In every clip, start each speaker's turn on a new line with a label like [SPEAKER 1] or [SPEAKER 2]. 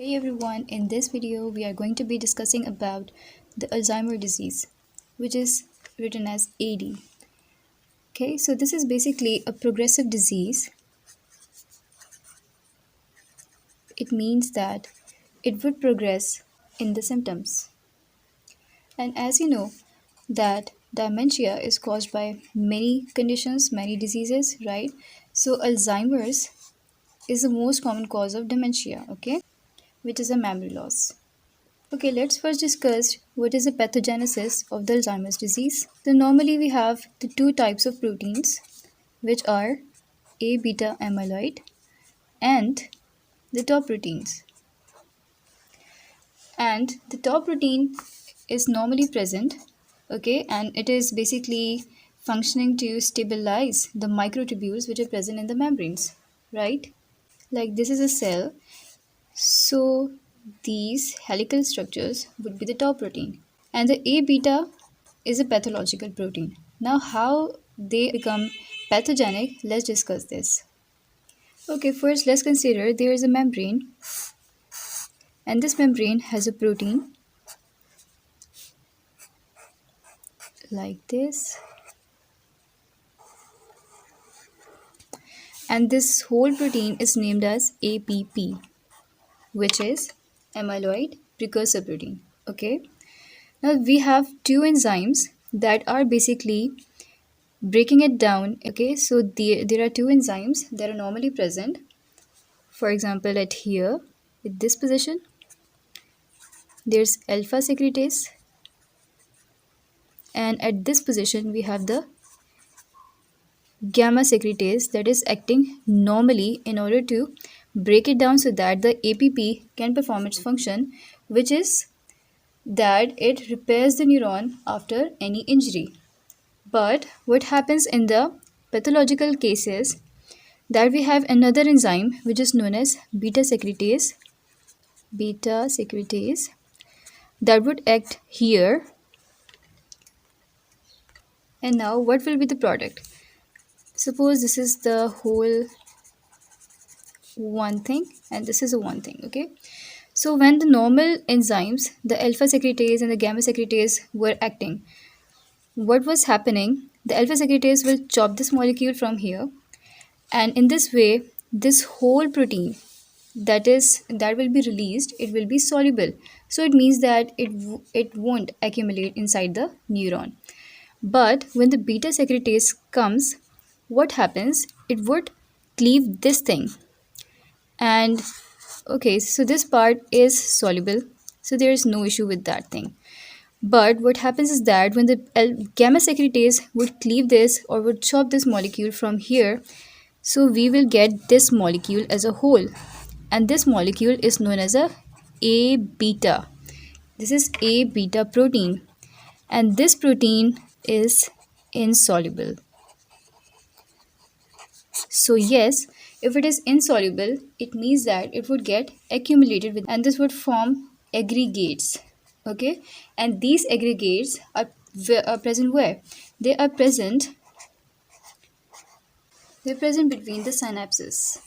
[SPEAKER 1] Hey everyone, in this video we are going to be discussing about the Alzheimer disease, which is written as AD. Okay, so this is basically a progressive disease. It means that it would progress in the symptoms. And as you know, that dementia is caused by many conditions, many diseases, right? So Alzheimer's is the most common cause of dementia, okay, which is a memory loss. Okay, let's first discuss what is the pathogenesis of the Alzheimer's disease. So normally we have the two types of proteins, which are A beta amyloid and the tau proteins. And the tau protein is normally present, okay, and it is basically functioning to stabilize the microtubules which are present in the membranes, right? Like this is a cell, so these helical structures would be the tau protein. And the A beta is a pathological protein. Now, how they become pathogenic, let's discuss this. Okay, first let's consider there is a membrane, and this membrane has a protein like this, and this whole protein is named as APP, which is amyloid precursor protein. Okay, now we have two enzymes that are basically breaking it down. Okay, so there are two enzymes that are normally present. For example, at here, at this position, there's alpha secretase, and at this position we have the gamma secretase that is acting normally in order to break it down so that the APP can perform its function, which is that it repairs the neuron after any injury. But what happens in the pathological cases, that we have another enzyme which is known as beta secretase that would act here. And now what will be the product? Suppose this is the whole one thing and this is a one thing, okay? So when the normal enzymes, the alpha secretase and the gamma secretase were acting, what was happening? The alpha secretase will chop this molecule from here, and in this way, this whole protein that will be released, it will be soluble. So it means that it won't accumulate inside the neuron. But when the beta secretase comes, what happens? It would cleave this thing. And okay, so this part is soluble, so there is no issue with that thing. But what happens is that when the gamma secretase would cleave this or would chop this molecule from here, so we will get this molecule as a whole. And this molecule is known as a beta. This is A beta protein. And this protein is insoluble. So yes, if it is insoluble, it means that it would get accumulated with, and this would form aggregates. Okay, and these aggregates are present where? They are present. They're present between the synapses.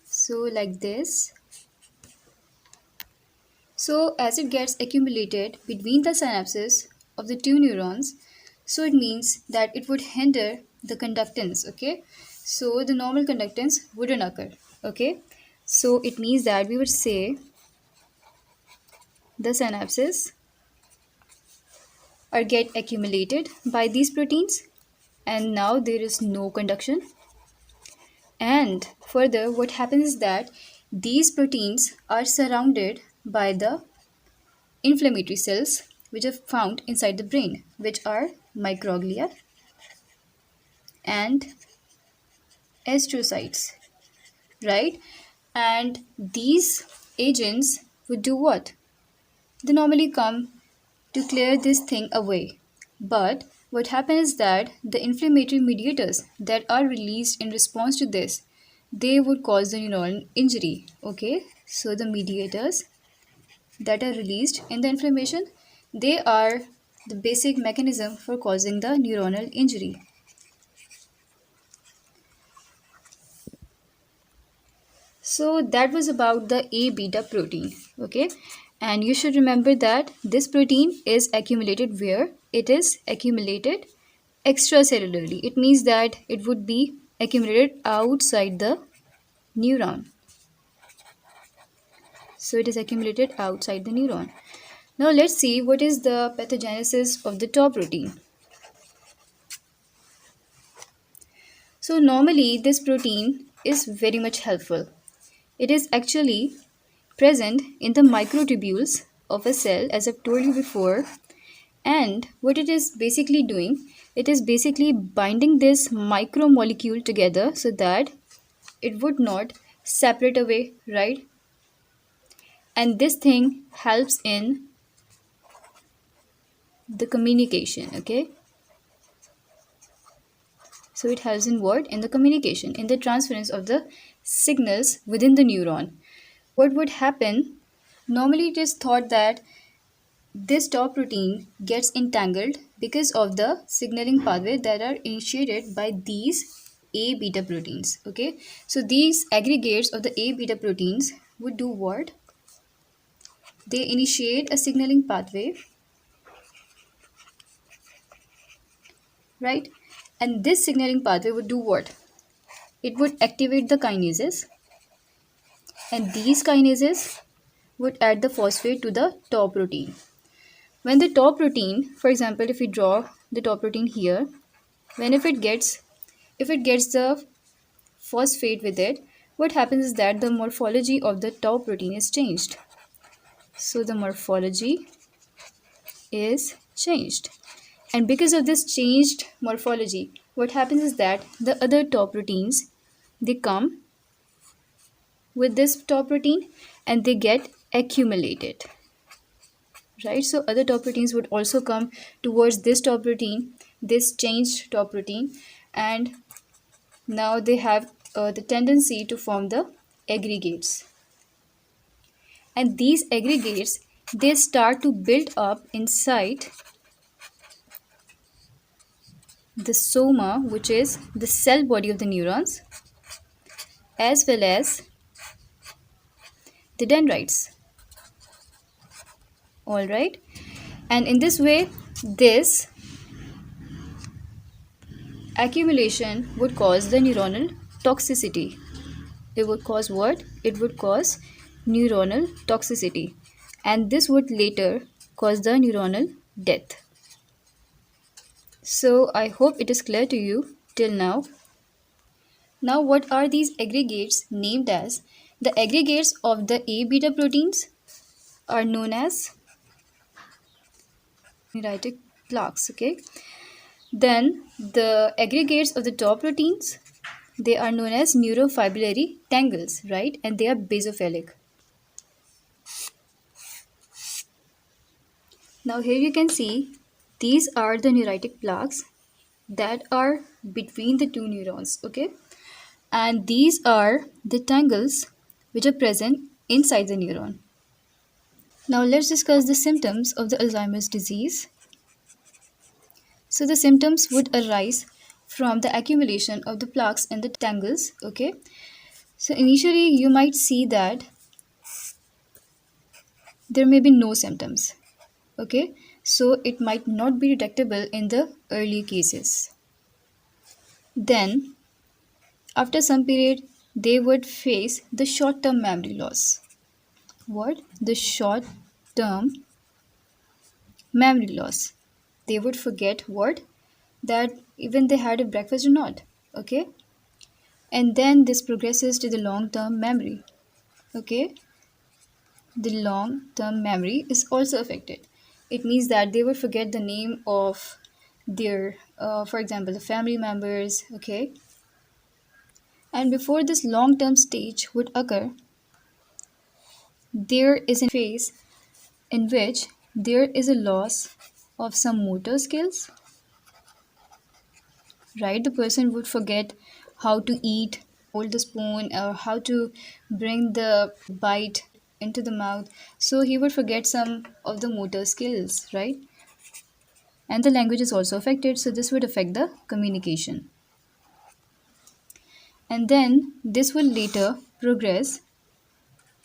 [SPEAKER 1] So like this. So as it gets accumulated between the synapses of the two neurons, so it means that it would hinder the conductance, okay? So the normal conductance wouldn't occur, okay? So it means that we would say the synapses are get accumulated by these proteins, and now there is no conduction. And further, what happens is that these proteins are surrounded by the inflammatory cells which are found inside the brain, which are microglia and astrocytes, right? And these agents would do what? They normally come to clear this thing away. But what happens is that the inflammatory mediators that are released in response to this, they would cause the neuronal injury, okay? So the mediators that are released in the inflammation, they are the basic mechanism for causing the neuronal injury. So that was about the A beta protein. Okay, and you should remember that this protein is accumulated where? It is accumulated extracellularly. It means that it would be accumulated outside the neuron. So it is accumulated outside the neuron. Now let's see what is the pathogenesis of the tau protein. So normally this protein is very much helpful. It is actually present in the microtubules of a cell, as I've told you before. And what it is basically doing, it is basically binding this micromolecule together so that it would not separate away, right? And this thing helps in the communication, okay? So it helps in what? In the communication, in the transference of the signals within the neuron. What would happen? Normally, it is thought that this tau protein gets entangled because of the signaling pathway that are initiated by these A beta proteins. Okay, so these aggregates of the A beta proteins would do what? They initiate a signaling pathway, right? And this signaling pathway would do what? It would activate the kinases, and these kinases would add the phosphate to the tau protein. When the tau protein, for example, if we draw the tau protein here, when if it gets the phosphate with it, what happens is that the morphology of the tau protein is changed. So the morphology is changed. And because of this changed morphology, what happens is that the other tau proteins, they come with this tau protein and they get accumulated. Right? So other tau proteins would also come towards this tau protein, this changed tau protein, and now they have the tendency to form the aggregates. And these aggregates, they start to build up inside the soma, which is the cell body of the neurons, as well as the dendrites. All right, and in this way, this accumulation would cause the neuronal toxicity. It would cause what? It would cause neuronal toxicity, and this would later cause the neuronal death. So I hope it is clear to you till now. Now, what are these aggregates named as? The aggregates of the A beta proteins are known as neuritic plaques. Okay. Then the aggregates of the tau proteins, they are known as neurofibrillary tangles, right? And they are basophilic. Now here you can see these are the neuritic plaques that are between the two neurons, okay? And these are the tangles which are present inside the neuron. Now let's discuss the symptoms of the Alzheimer's disease. So the symptoms would arise from the accumulation of the plaques and the tangles, okay? So initially you might see that there may be no symptoms, okay? So it might not be detectable in the early cases. Then after some period, they would face the short-term memory loss. What? The short-term memory loss. They would forget what? That even they had a breakfast or not. Okay? And then this progresses to the long-term memory. Okay? The long-term memory is also affected. It means that they would forget the name of their, for example, the family members. Okay? And before this long-term stage would occur, there is a phase in which there is a loss of some motor skills, right? The person would forget how to eat, hold the spoon, or how to bring the bite into the mouth. So he would forget some of the motor skills, right? And the language is also affected, so this would affect the communication. And then this will later progress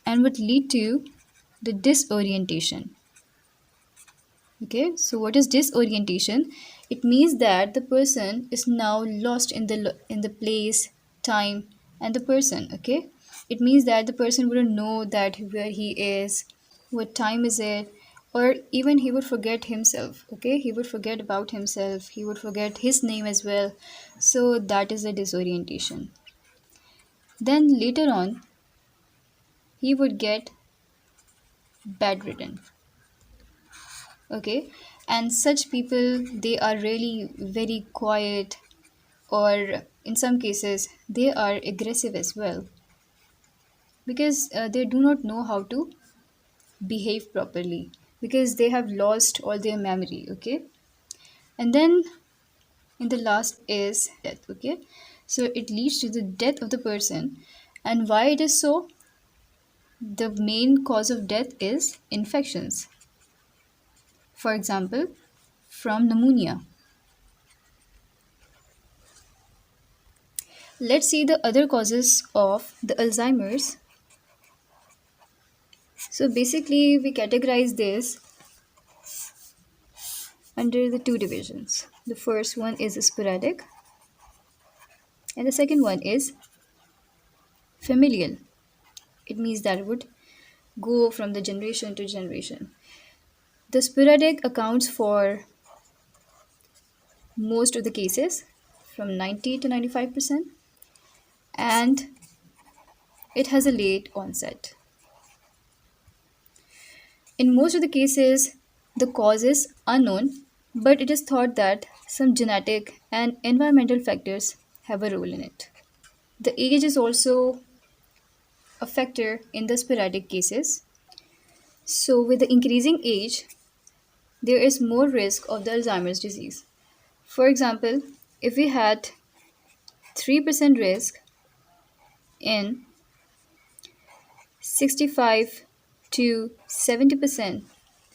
[SPEAKER 1] and would lead to the disorientation. Okay, so what is disorientation? It means that the person is now lost in the place, time, and the person. Okay, it means that the person wouldn't know that where he is, what time is it, or even he would forget himself. Okay, he would forget about himself. He would forget his name as well. So that is a disorientation. Then later on, he would get bedridden. Okay, and such people, they are really very quiet, or in some cases they are aggressive as well, because they do not know how to behave properly, because they have lost all their memory. Okay, and then in the last is death. Okay, so it leads to the death of the person. And why it is so? The main cause of death is infections, for example, from pneumonia. Let's see the other causes of the Alzheimer's. So basically, we categorize this under the two divisions. The first one is sporadic, and the second one is familial. It means that it would go from the generation to generation. The sporadic accounts for most of the cases, from 90 to 95%, and it has a late onset. In most of the cases, the cause is unknown, but it is thought that some genetic and environmental factors have a role in it. The age is also a factor in the sporadic cases. So, with the increasing age, there is more risk of the Alzheimer's disease. For example, if we had 3% risk in 65 to 70%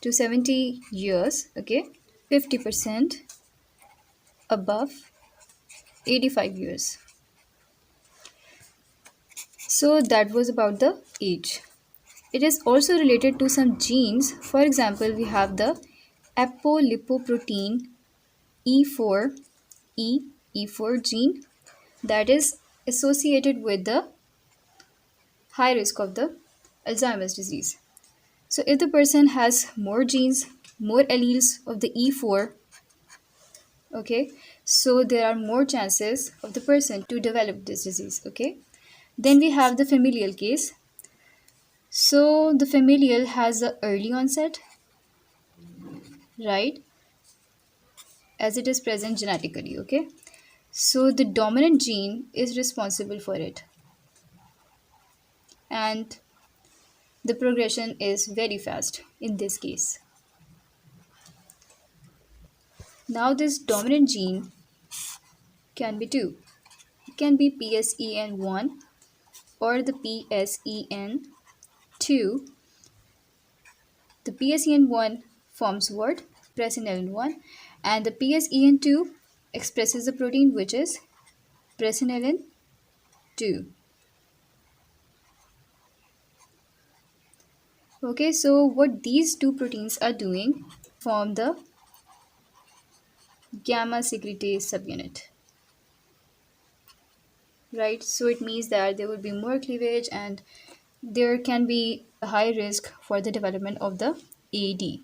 [SPEAKER 1] to 70 years, okay, 50% above 85 years. So that was about the age. It is also related to some genes. For example, we have the apolipoprotein E4 E E4 gene that is associated with the high risk of the Alzheimer's disease. So if the person has more genes, more alleles of the E4, okay, so there are more chances of the person to develop this disease. Okay, then we have the familial case. So the familial has a early onset, right, as it is present genetically. Okay, so the dominant gene is responsible for it, and the progression is very fast in this case. Now this dominant gene can be two. It can be PSEN1 or the PSEN2. The PSEN1 forms what? Presenilin-1, and the PSEN2 expresses the protein which is presenilin-2. Okay, so what these two proteins are doing, form the gamma secretase subunit, right? So it means that there will be more cleavage and there can be a high risk for the development of the AD.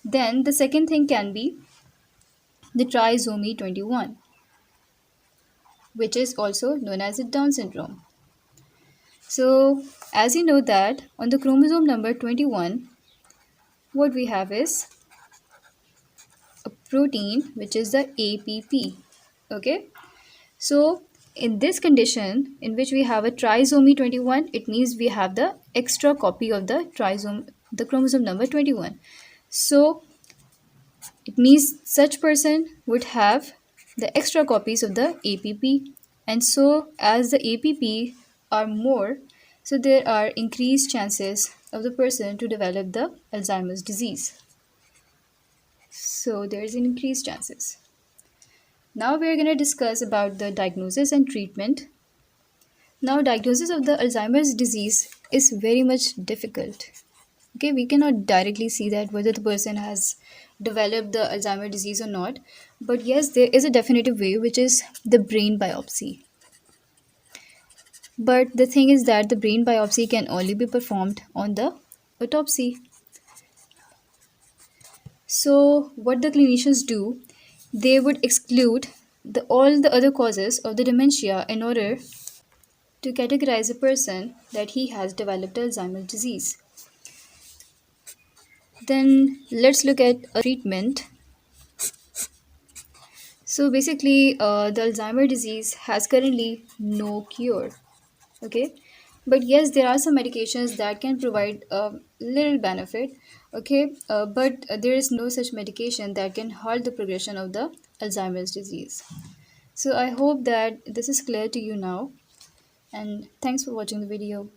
[SPEAKER 1] Then the second thing can be the trisomy 21, which is also known as the Down syndrome. So as you know that on the chromosome number 21, what we have is a protein which is the APP. Okay, so in this condition in which we have a trisomy 21, it means we have the extra copy of the trisome, the chromosome number 21. So it means such person would have the extra copies of the APP, and so as the APP are more, so there are increased chances of the person to develop the Alzheimer's disease. So there is an increased chances. Now we are going to discuss about the diagnosis and treatment. Now diagnosis of the Alzheimer's disease is very much difficult. Okay, we cannot directly see that whether the person has developed the Alzheimer disease or not. But yes, there is a definitive way, which is the brain biopsy. But the thing is that the brain biopsy can only be performed on the autopsy. So, what the clinicians do, they would exclude all the other causes of the dementia in order to categorize a person that he has developed Alzheimer's disease. Then, let's look at a treatment. So, basically, the Alzheimer disease has currently no cure. Okay, but yes, there are some medications that can provide a little benefit. Okay, but there is no such medication that can halt the progression of the Alzheimer's disease. So I hope that this is clear to you now, and thanks for watching the video.